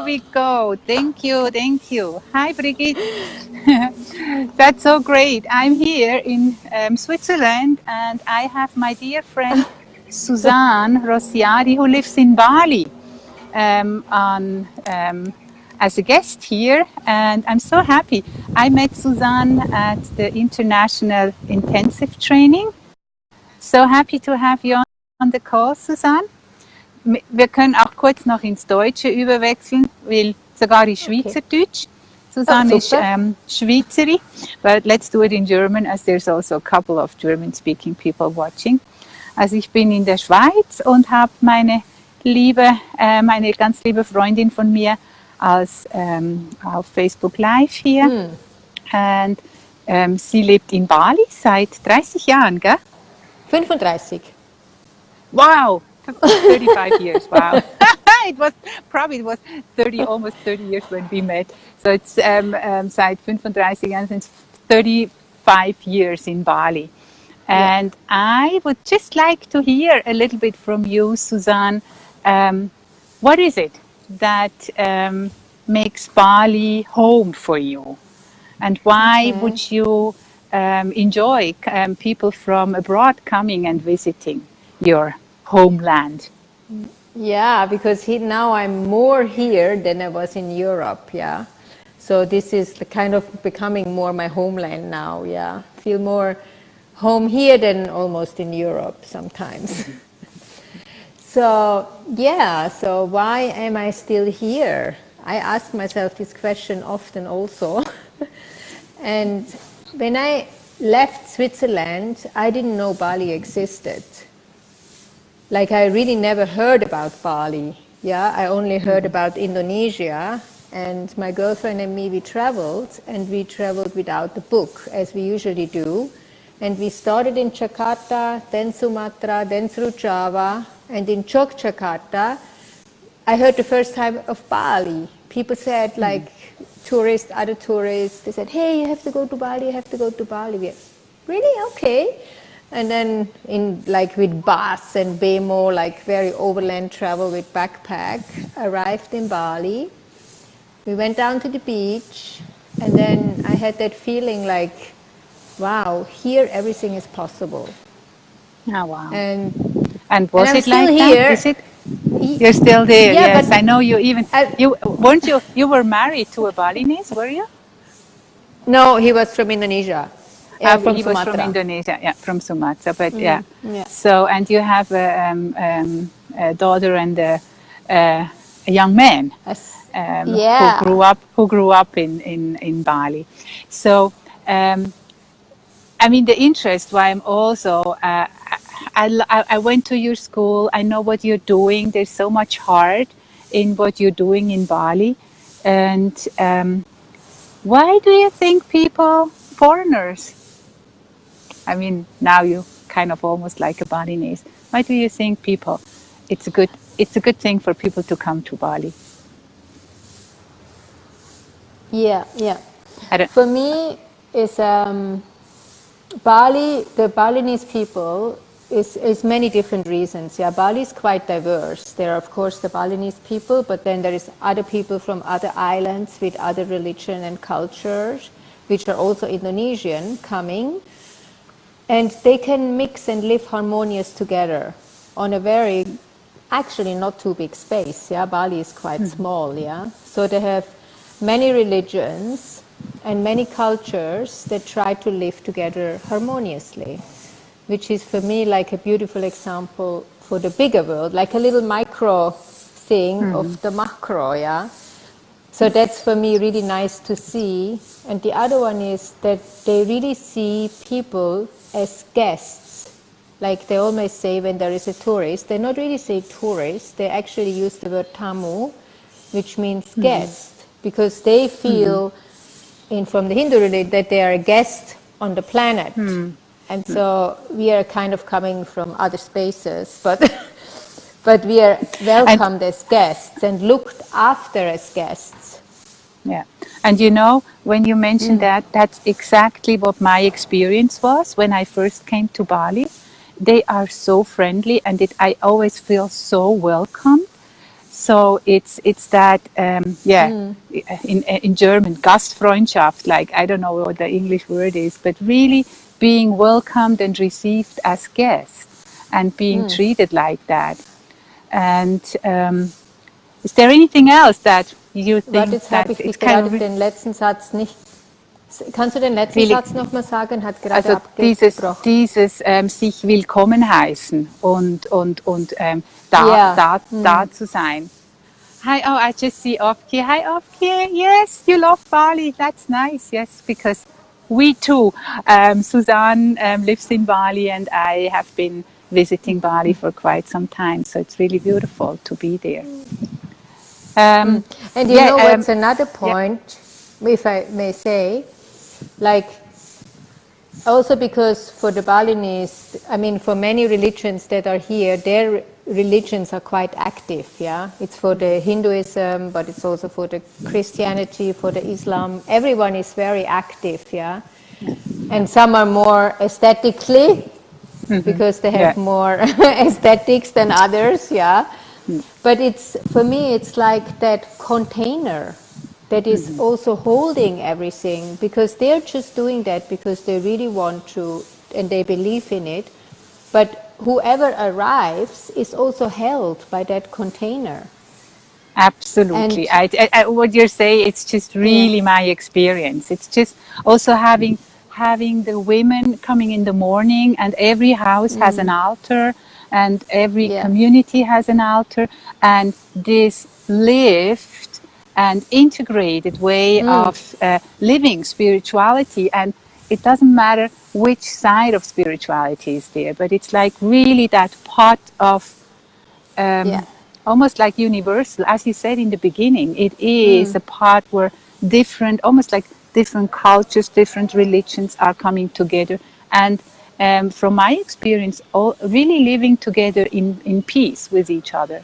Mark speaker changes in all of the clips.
Speaker 1: there we go. Thank you, thank you. Hi, Brigitte. That's so great. I'm here in Switzerland, and I have my dear friend Susanne Roziadi, who lives in Bali, as a guest here, and I'm so happy. I met Susanne at the International Intensive Training. So happy to have you on the call, Susanne. Wir können auch kurz noch ins Deutsche überwechseln, weil sogar in Schweizerdeutsch. Susanne ist Schweizerin, but let's do it in German, as there's also a couple of German-speaking people watching. Also ich bin in der Schweiz und habe meine ganz liebe Freundin von mir als auf Facebook Live hier. Und sie lebt in Bali seit 30 Jahren, gell?
Speaker 2: 35.
Speaker 1: Wow, 35 years. Wow. It was 30, almost 30 years when we met. So it's seit 35 Jahren, since 35 years in Bali. And I would just like to hear a little bit from you, Susanne. What is it that makes Bali home for you? And why would you enjoy people from abroad coming and visiting your homeland?
Speaker 2: Yeah, because now I'm more here than I was in Europe, yeah. So this is the kind of becoming more my homeland now, yeah. Feel more home here than almost in Europe sometimes. So, yeah, so why am I still here? I ask myself this question often also. And when I left Switzerland, I didn't know Bali existed. Like I really never heard about Bali. Yeah, I only heard about Indonesia, and my girlfriend and me, we traveled without the book, as we usually do. And we started in Jakarta, then Sumatra, then through Java, and in Yogyakarta, I heard the first time of Bali. People said, like, other tourists, they said, hey, you have to go to Bali, you have to go to Bali. We're, really? Okay. And then with bus and Bemo, like very overland travel with backpack, arrived in Bali. We went down to the beach, and then I had that feeling like, wow, here everything is possible.
Speaker 1: Oh, wow.
Speaker 2: And
Speaker 1: was
Speaker 2: and
Speaker 1: it like
Speaker 2: here.
Speaker 1: that? Is it? You're still there,
Speaker 2: yeah,
Speaker 1: yes.
Speaker 2: But
Speaker 1: I know you were married to a Balinese, were you?
Speaker 2: No, he was from Indonesia. From
Speaker 1: he
Speaker 2: Sumatra.
Speaker 1: was from Indonesia, yeah, from Sumatra, but
Speaker 2: yeah.
Speaker 1: So, and you have a daughter and a young man who grew up in Bali. So, I mean, the interest why I'm also I went to your school. I know what you're doing. There's so much heart in what you're doing in Bali, and why do you think foreigners? I mean, now you kind of almost like a Balinese. Why do you think it's a good thing for people to come to Bali?
Speaker 2: Yeah. For me, it's Bali. The Balinese people is many different reasons. Yeah, Bali is quite diverse. There are, of course, the Balinese people, but then there is other people from other islands with other religion and cultures, which are also Indonesian coming. And they can mix and live harmonious together on a very, actually not too big space. Yeah, Bali is quite small. Yeah, so they have many religions and many cultures that try to live together harmoniously, which is for me like a beautiful example for the bigger world, like a little micro thing of the macro. Yeah. So that's for me really nice to see. And the other one is that they really see people as guests. Like they always say when there is a tourist, they not really say tourist, they actually use the word tamu, which means guest, because they feel from the Hindu religion that they are a guest on the planet. And so we are kind of coming from other spaces, but we are welcomed as guests and looked after as guests.
Speaker 1: Yeah. And you know, when you mentioned that, that's exactly what my experience was when I first came to Bali. They are so friendly, and I always feel so welcome. So it's that in German Gastfreundschaft, like I don't know what the English word is, but really being welcomed and received as guests and being treated like that. And is there anything else that you
Speaker 2: Warte,
Speaker 1: think
Speaker 2: jetzt habe
Speaker 1: that
Speaker 2: ich
Speaker 1: it's
Speaker 2: dich
Speaker 1: kind
Speaker 2: gerade
Speaker 1: of
Speaker 2: den letzten Satz nicht. Kannst du den letzten
Speaker 1: really,
Speaker 2: Satz nochmal sagen? Hat gerade
Speaker 1: also
Speaker 2: abgebrochen.
Speaker 1: dieses sich willkommen heißen und
Speaker 2: Ja.
Speaker 1: da zu sein. Hi, oh, I just see Ofki. Hi, Ofki. Yes, you love Bali. That's nice. Yes, because we too. Susanne lives in Bali, and I have been visiting Bali for quite some time. So it's really beautiful to be there.
Speaker 2: And you
Speaker 1: Yeah,
Speaker 2: know what's another
Speaker 1: yeah.
Speaker 2: point, if I may say, like also because for the Balinese, I mean, for many religions that are here, their religions are quite active, yeah? It's for the Hinduism, but it's also for the Christianity, for the Islam. Everyone is very active, yeah? And some are more aesthetically, because they
Speaker 1: Yeah.
Speaker 2: have more aesthetics than others, yeah? But it's, for me, it's like that container that is also holding everything, because they're just doing that because they really want to and they believe in it. But whoever arrives is also held by that container.
Speaker 1: Absolutely.
Speaker 2: And
Speaker 1: What you're saying, it's just
Speaker 2: yeah,
Speaker 1: really my experience. It's just also having the women coming in the morning, and every house has an altar, and every
Speaker 2: yeah,
Speaker 1: community has an altar, and this lived and integrated way of living spirituality. And it doesn't matter which side of spirituality is there, but it's like really that pot of
Speaker 2: yeah.
Speaker 1: almost like universal, as you said in the beginning. It is a part where almost like different cultures, different religions are coming together, and from my experience, all really living together in peace with each other.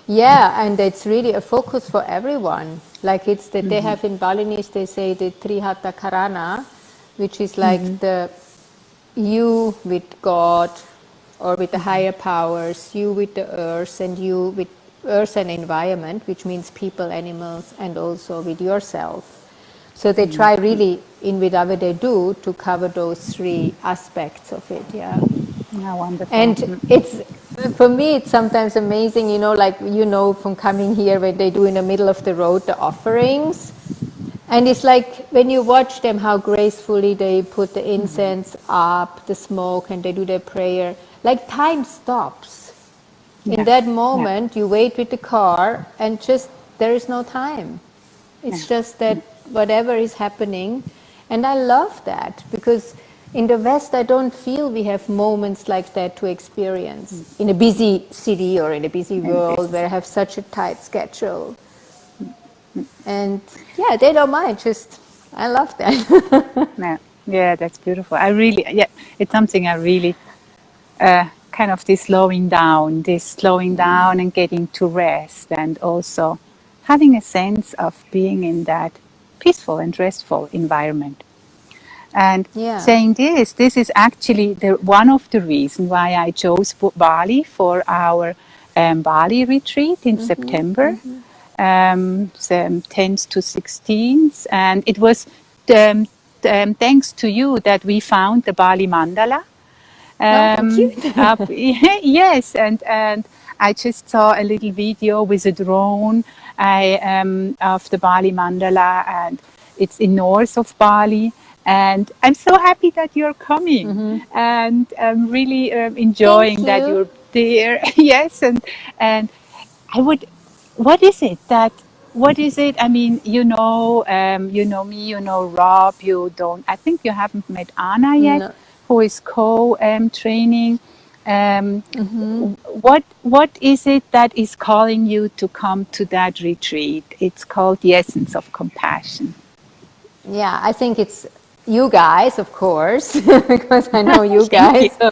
Speaker 2: Yeah, and it's really a focus for everyone. Like it's that they have in Balinese, they say the Trihata Karana, which is like the you with God or with the higher powers, you with the earth, and you with earth and environment, which means people, animals, and also with yourself. So they try really, in whatever they do, to cover those three aspects of it. Yeah.
Speaker 1: Yeah, wonderful.
Speaker 2: And it's, for me, it's sometimes amazing, you know, like, you know, from coming here when they do in the middle of the road the offerings. And it's like when you watch them, how gracefully they put the incense up, the smoke, and they do their prayer. Like time stops. In
Speaker 1: Yeah,
Speaker 2: that
Speaker 1: yeah,
Speaker 2: moment, you wait with the car, and just there is no time.
Speaker 1: yeah.
Speaker 2: It's just that whatever is happening. And I love that because in the West, I don't feel we have moments like that to experience in a busy city or in a busy
Speaker 1: And
Speaker 2: world
Speaker 1: this,
Speaker 2: where I have such a tight schedule. And yeah, they don't mind. Just, I love that.
Speaker 1: yeah, yeah, that's beautiful. Yeah, it's something I really kind of this slowing down and getting to rest, and also having a sense of being in that peaceful and restful environment. And
Speaker 2: Yeah.
Speaker 1: saying this is actually one of the reasons why I chose Bali for our Bali retreat in September, 10th to 16th. And it was um, thanks to you that we found the Bali Mandala
Speaker 2: Oh, thank you.
Speaker 1: up, yes, and I just saw a little video with a drone of the Bali Mandala, and it's in north of Bali. And I'm so happy that you're coming, and I'm really
Speaker 2: Thank
Speaker 1: enjoying that
Speaker 2: you.
Speaker 1: you're there. Yes, and I would. What is it that? What is it? I mean, you know me, you know Rob. You don't. I think you haven't met Anna yet,
Speaker 2: No.
Speaker 1: who is co-training. What is it that is calling you to come to that retreat? It's called the Essence of Compassion.
Speaker 2: Yeah, I think it's you guys, of course, because I know you
Speaker 1: Thank you.
Speaker 2: guys. So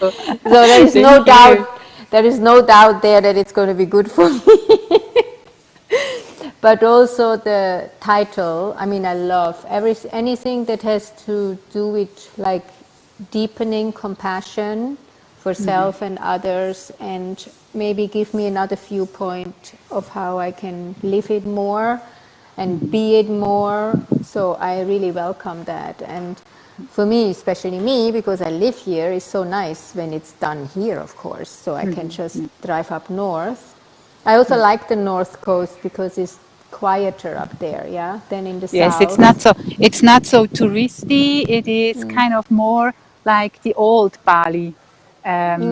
Speaker 2: there is no
Speaker 1: Thank you.
Speaker 2: doubt. There is no doubt there that it's going to be good for me. But also the title. I mean, I love anything that has to do with like deepening compassion for self and others, and maybe give me another viewpoint of how I can live it more and be it more. So I really welcome that. And for me, especially me, because I live here, it's so nice when it's done here, of course, so I can just drive up north. I also like the north coast because it's quieter up there, yeah, than in the
Speaker 1: Yes,
Speaker 2: south.
Speaker 1: it's not so touristy. It is kind of more like the old Bali. Um,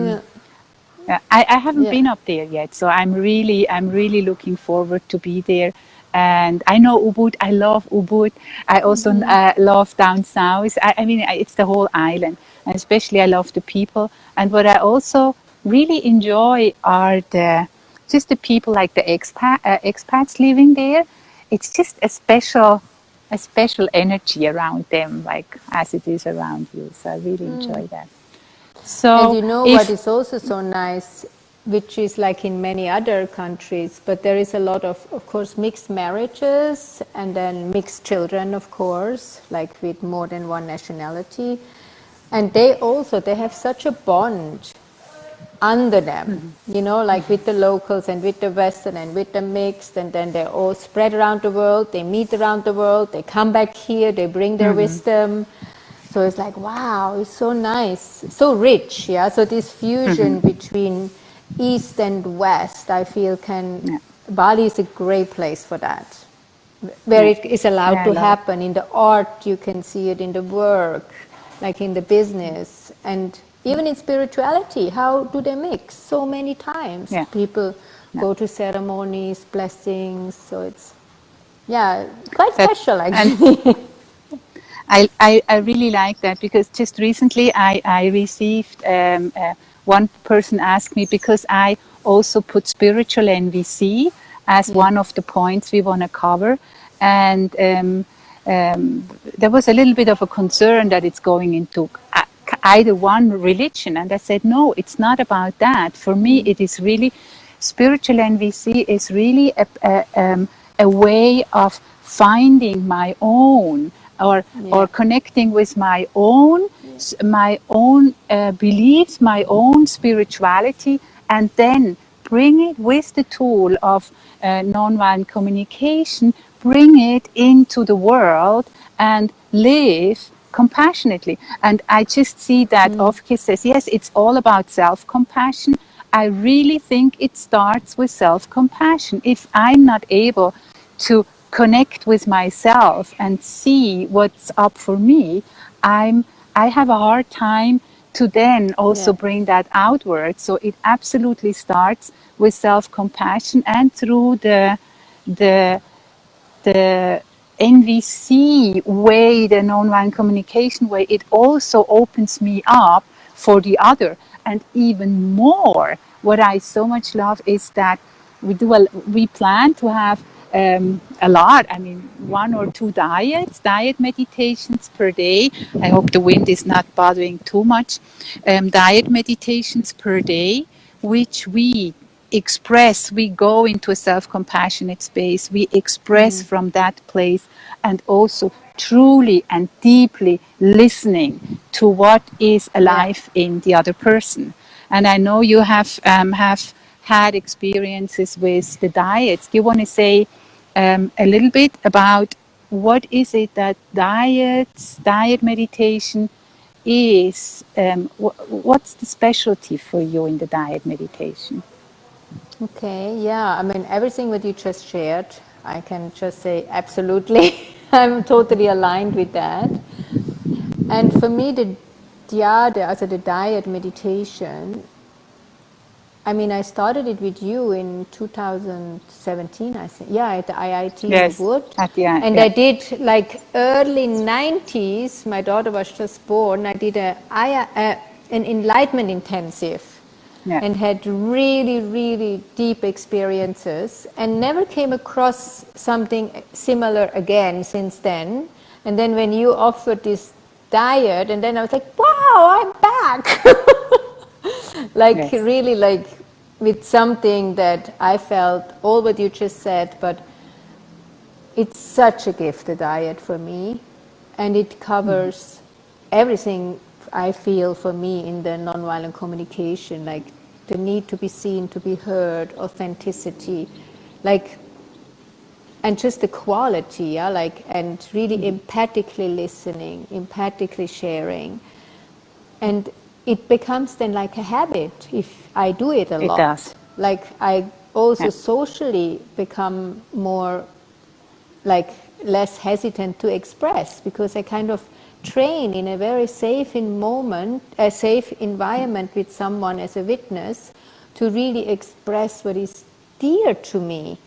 Speaker 2: Yeah,
Speaker 1: I haven't
Speaker 2: yeah.
Speaker 1: been up there yet, so I'm really looking forward to be there. And I know Ubud. I love Ubud. I also love down south. I mean, it's the whole island, and especially I love the people. And what I also really enjoy are just the people, like the expats living there. It's just a special energy around them, like as it is around you. So I really enjoy that.
Speaker 2: And
Speaker 1: So
Speaker 2: you know what
Speaker 1: if
Speaker 2: is also so nice, which is like in many other countries, but there is a lot of course, mixed marriages and then mixed children, of course, like with more than one nationality. And they have such a bond under them, you know, like with the locals and with the Western and with the mixed, and then they're all spread around the world, they meet around the world, they come back here, they bring their wisdom. So it's like, wow, it's so nice, so rich, yeah. So this fusion between East and West, I feel
Speaker 1: yeah,
Speaker 2: Bali is a great place for that, where
Speaker 1: yeah,
Speaker 2: it is allowed
Speaker 1: yeah, I
Speaker 2: to
Speaker 1: love it.
Speaker 2: happen. In the art, you can see it in the work, like in the business, and even in spirituality. How do they mix? So many times
Speaker 1: Yeah,
Speaker 2: people
Speaker 1: yeah.
Speaker 2: go to ceremonies, blessings. So it's, yeah, quite
Speaker 1: That
Speaker 2: special
Speaker 1: and
Speaker 2: actually.
Speaker 1: I really like that, because just recently I received one person asked me, because I also put spiritual NVC as
Speaker 2: Yeah.
Speaker 1: one of the points we want to cover, and there was a little bit of a concern that it's going into either one religion, and I said no, it's not about that. For me, it is really spiritual NVC is really a way of finding my own, or
Speaker 2: Yeah.
Speaker 1: connecting with my own beliefs, my own spirituality, and then bring it with the tool of nonviolent communication, bring it into the world and live compassionately. And I just see that Ofke says, yes, it's all about self-compassion. I really think it starts with self-compassion. If I'm not able to connect with myself and see what's up for me, I have a hard time to then also
Speaker 2: Yeah.
Speaker 1: bring that outward. So it absolutely starts with self-compassion, and through the the NVC way, the nonviolent communication way, it also opens me up for the other. And even more, what I so much love is that we plan to have a lot, I mean, 1 or 2 diet meditations per day. I hope the wind is not bothering too much. Diet meditations per day, which we go into a self-compassionate space, we express from that place, and also truly and deeply listening to what is
Speaker 2: Yeah.
Speaker 1: alive in the other person. And I know you have had experiences with the diets. Do you want to say a little bit about what is it that diet meditation is? What's the specialty for you in the diet meditation?
Speaker 2: Okay, yeah, I mean, everything that you just shared, I can just say absolutely. I'm totally aligned with that. And for me, the diet meditation, I mean, I started it with you in 2017, I think. Yeah, at the IIT in
Speaker 1: Yes,
Speaker 2: Ubud.
Speaker 1: at the end,
Speaker 2: And
Speaker 1: yeah.
Speaker 2: I did like early 90s, my daughter was just born, I did an enlightenment intensive
Speaker 1: Yeah.
Speaker 2: and had really, really deep experiences and never came across something similar again since then. And then when you offered this diet, and then I was like, wow, I'm back. Like
Speaker 1: Yes.
Speaker 2: really like with something that I felt all what you just said, but it's such a gift, the diet for me, and it covers everything I feel for me in the nonviolent communication, like the need to be seen, to be heard, authenticity, like, and just the quality, yeah, like, and really empathically listening, empathically sharing. And it becomes then like a habit if I do it a
Speaker 1: It does.
Speaker 2: lot. Like I also
Speaker 1: Yeah.
Speaker 2: socially become more like less hesitant to express because I kind of train in a very safe a safe environment with someone as a witness to really express what is dear to me.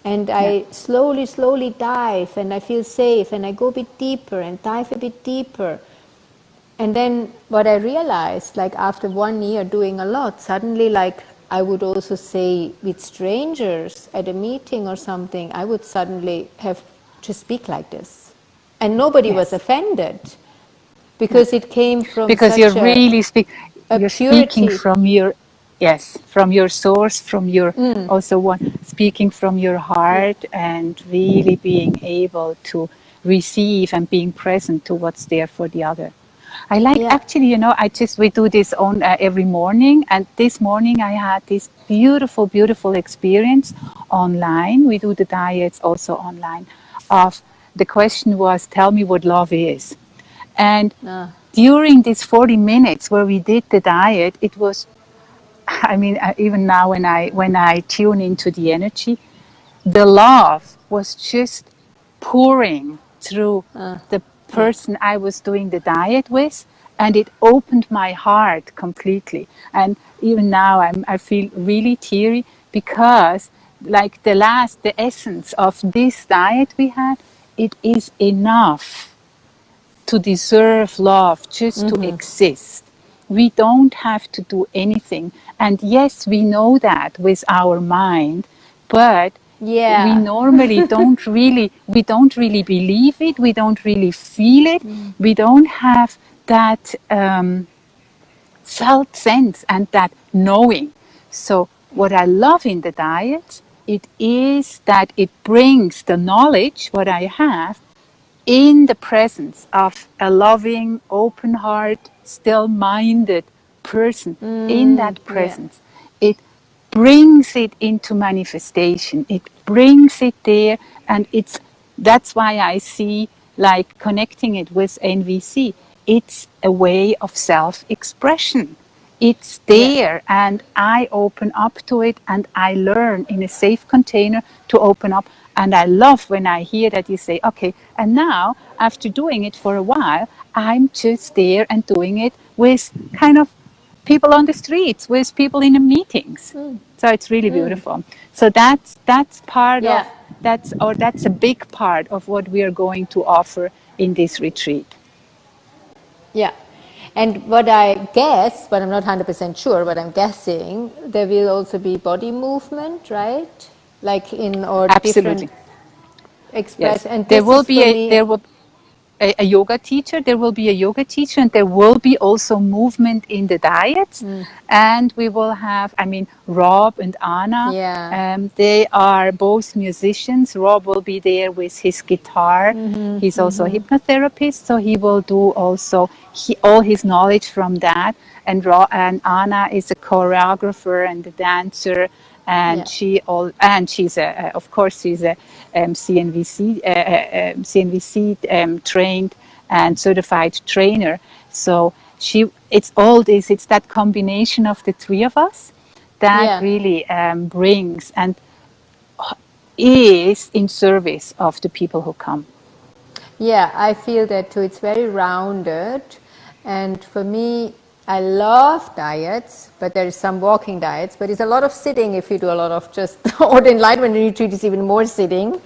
Speaker 2: And
Speaker 1: Yeah.
Speaker 2: I slowly dive and I feel safe and I go a bit deeper and dive a bit deeper. And then what I realized, like after 1 year doing a lot, suddenly like I would also say with strangers at a meeting or something, I would suddenly have to speak like this. And nobody was
Speaker 1: Yes.
Speaker 2: offended
Speaker 1: No.
Speaker 2: because it came from
Speaker 1: Because
Speaker 2: such a
Speaker 1: you're speaking
Speaker 2: purity.
Speaker 1: from your, yes, from your source, from your, also one, speaking from your
Speaker 2: Yeah,
Speaker 1: heart and really being able to receive and being present to what's there for the other. I like,
Speaker 2: yeah,
Speaker 1: actually, we do this on every morning, and this morning I had this beautiful experience online. We do the diets also online. Of the question was, tell me what love is. And during these 40 minutes where we did the diet, it was, I mean, even now when I tune into the energy, the love was just pouring through the
Speaker 2: yeah,
Speaker 1: person I was doing the diet with, and it opened my heart completely. And even now I feel really teary because like the essence of this diet we had, it is enough to deserve love, just to exist. We don't have to do anything. And yes, we know that with our mind, but
Speaker 2: yeah,
Speaker 1: we don't really believe it. We don't really feel it. We don't have that felt sense and that knowing. So what I love in the diet, it is that it brings the knowledge, what I have, in the presence of a loving, open heart, still minded person, in that
Speaker 2: yeah,
Speaker 1: presence, it brings it into manifestation. It brings it there, and that's why I see like connecting it with NVC. It's a way of self-expression. It's
Speaker 2: yeah,
Speaker 1: there, and I open up to it, and I learn in a safe container to open up. And I love when I hear that you say, okay, and now after doing it for a while, I'm just there and doing it with kind of people on the streets, with people in the meetings. So it's really beautiful. So that's part
Speaker 2: yeah.
Speaker 1: of that's a big part of what we are going to offer in this retreat.
Speaker 2: Yeah. And what I guess, but I'm not 100% sure, but I'm guessing there will also be body movement, right? Like in or different
Speaker 1: Absolutely.
Speaker 2: express.
Speaker 1: Yes.
Speaker 2: And this is for me,
Speaker 1: There will a yoga teacher. There will be a yoga teacher, and there will be also movement in the diets. And we will have, I mean, Rob and Anna.
Speaker 2: yeah,
Speaker 1: They are both musicians. Rob will be there with his guitar. He's also a hypnotherapist, so he will do also all his knowledge from that. And Anna is a choreographer and a dancer,
Speaker 2: yeah,
Speaker 1: and she's of course she's a CNVC trained and certified trainer. So it's that combination of the three of us that
Speaker 2: yeah.
Speaker 1: really brings and is in service of the people who come.
Speaker 2: Yeah, I feel that too. It's very rounded. And for me, I love diets, but there is some walking diets, but it's a lot of sitting if you do a lot of just, or the enlightenment retreat is even more sitting.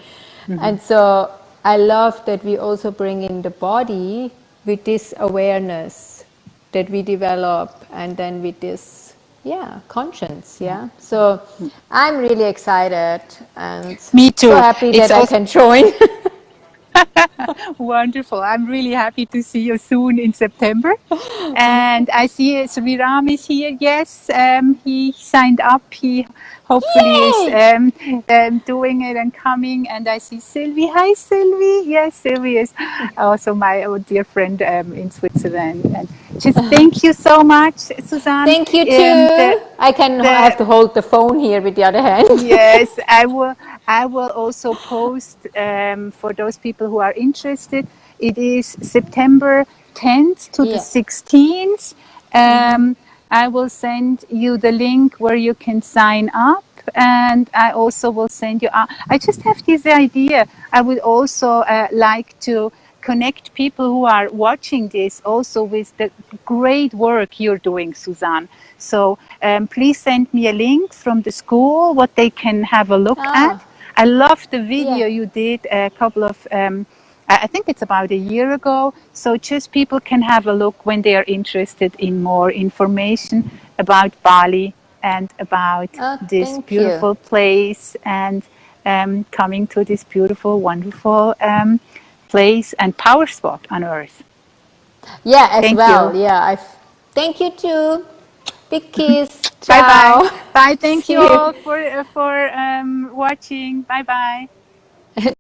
Speaker 2: And so I love that we also bring in the body with this awareness that we develop and then with this, yeah, conscience, yeah. So I'm really excited and
Speaker 1: Me
Speaker 2: so
Speaker 1: too.
Speaker 2: happy
Speaker 1: It's
Speaker 2: that I
Speaker 1: also
Speaker 2: can join.
Speaker 1: wonderful. I'm really happy to see you soon in September. And I see Sriram is here. Yes, he signed up. He hopefully is
Speaker 2: Yay!
Speaker 1: doing it and coming. And I see Sylvie. Hi, Sylvie. Yes, Sylvie is also my dear friend in Switzerland. And Just thank you so much, Susanne.
Speaker 2: Thank you
Speaker 1: Um,
Speaker 2: too.
Speaker 1: the
Speaker 2: I have
Speaker 1: the
Speaker 2: to hold the phone here with the other hand.
Speaker 1: Yes, I will. I will also post for those people who are interested. It is September 10th to the
Speaker 2: Yeah.
Speaker 1: 16th. I will send you the link where you can sign up, and I also will send you. I just have this idea. I would also like to connect people who are watching this also with the great work you're doing, Susanne. So please send me a link from the school, what they can have a look at.
Speaker 2: Ah,
Speaker 1: I love the
Speaker 2: yeah.
Speaker 1: video you did a couple of, I think it's about a year ago. So just people can have a look when they are interested in more information about Bali and about
Speaker 2: Oh,
Speaker 1: this
Speaker 2: thank you.
Speaker 1: beautiful place and coming to this beautiful, wonderful place and power spot on earth.
Speaker 2: Yeah, as
Speaker 1: Thank you.
Speaker 2: well. Yeah, I. Thank you too. Big kiss.
Speaker 1: Bye bye.
Speaker 2: Ciao.
Speaker 1: Bye. Thank you
Speaker 2: See you.
Speaker 1: all for watching. Bye bye.